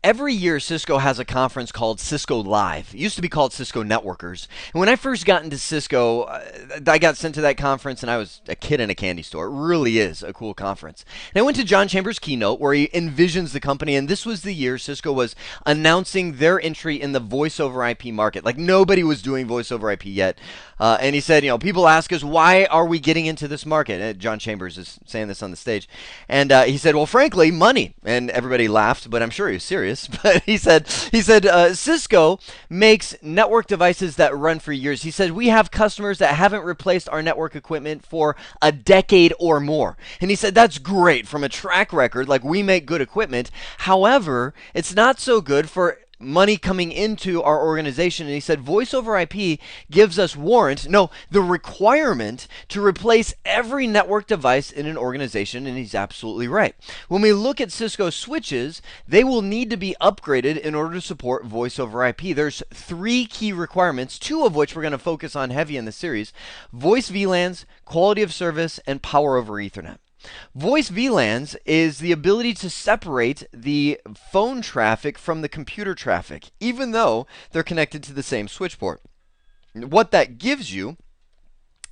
Every year, Cisco has a conference called Cisco Live. It used to be called Cisco Networkers. And when I first got into Cisco, I got sent to that conference and I was a kid in a candy store. It really is a cool conference. And I went to John Chambers' keynote where he envisions the company, and this was the year Cisco was announcing their entry in the voice over IP market. Like nobody was doing voice over IP yet. And he said, people ask us, why are we getting into this market? And John Chambers is saying this on the stage. And he said, well, frankly, money. And everybody laughed, but I'm sure he was serious. But he said, Cisco makes network devices that run for years. He said, we have customers that haven't replaced our network equipment for a decade or more. And he said, that's great from a track record, like we make good equipment. However, it's not so good for money coming into our organization. And he said, voice over IP gives us the requirement to replace every network device in an organization. And he's absolutely right. When we look at Cisco switches, they will need to be upgraded in order to support voice over IP. There's 3 key requirements, 2 of which we're going to focus on heavy in the series: voice VLANs, quality of service, and power over Ethernet. Voice VLANs is the ability to separate the phone traffic from the computer traffic, even though they're connected to the same switch port. What that gives you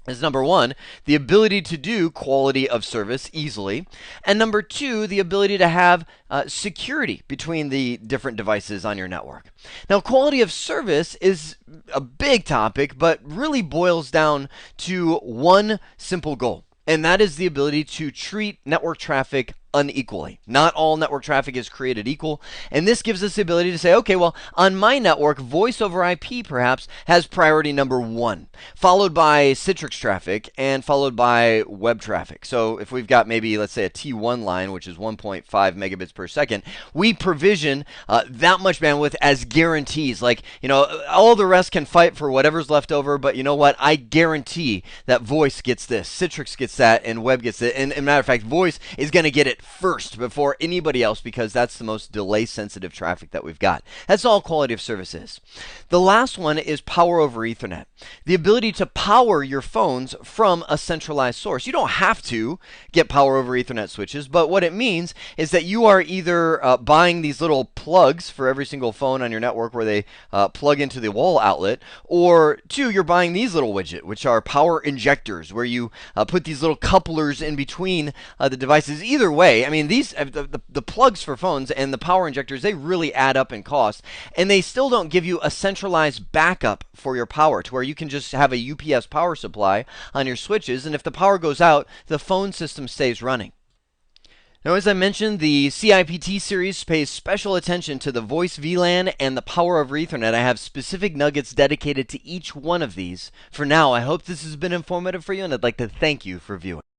is, number 1, the ability to do quality of service easily, and number 2, the ability to have security between the different devices on your network. Now, quality of service is a big topic, but really boils down to one simple goal. And that is the ability to treat network traffic unequally. Not all network traffic is created equal. And this gives us the ability to say, okay, well, on my network, voice over IP perhaps has priority number 1, followed by Citrix traffic, and followed by web traffic. So if we've got maybe, let's say, a T1 line, which is 1.5 megabits per second, we provision that much bandwidth as guarantees. Like, all the rest can fight for whatever's left over, but you know what? I guarantee that voice gets this, Citrix gets that, and web gets it. And matter of fact, voice is going to get it first before anybody else, because that's the most delay sensitive traffic that we've got. That's all quality of service is. The last one is power over Ethernet. The ability to power your phones from a centralized source. You don't have to get power over Ethernet switches, but what it means is that you are either buying these little plugs for every single phone on your network where they plug into the wall outlet, or 2, you're buying these little widgets, which are power injectors, where you put these little couplers in between the devices. Either way, I mean, these the plugs for phones and the power injectors, they really add up in cost, and they still don't give you a centralized backup for your power to where you can just have a UPS power supply on your switches, and if the power goes out, the phone system stays running. Now, as I mentioned, the CIPT series pays special attention to the voice VLAN and the power over Ethernet. I have specific nuggets dedicated to each one of these. For now, I hope this has been informative for you, and I'd like to thank you for viewing.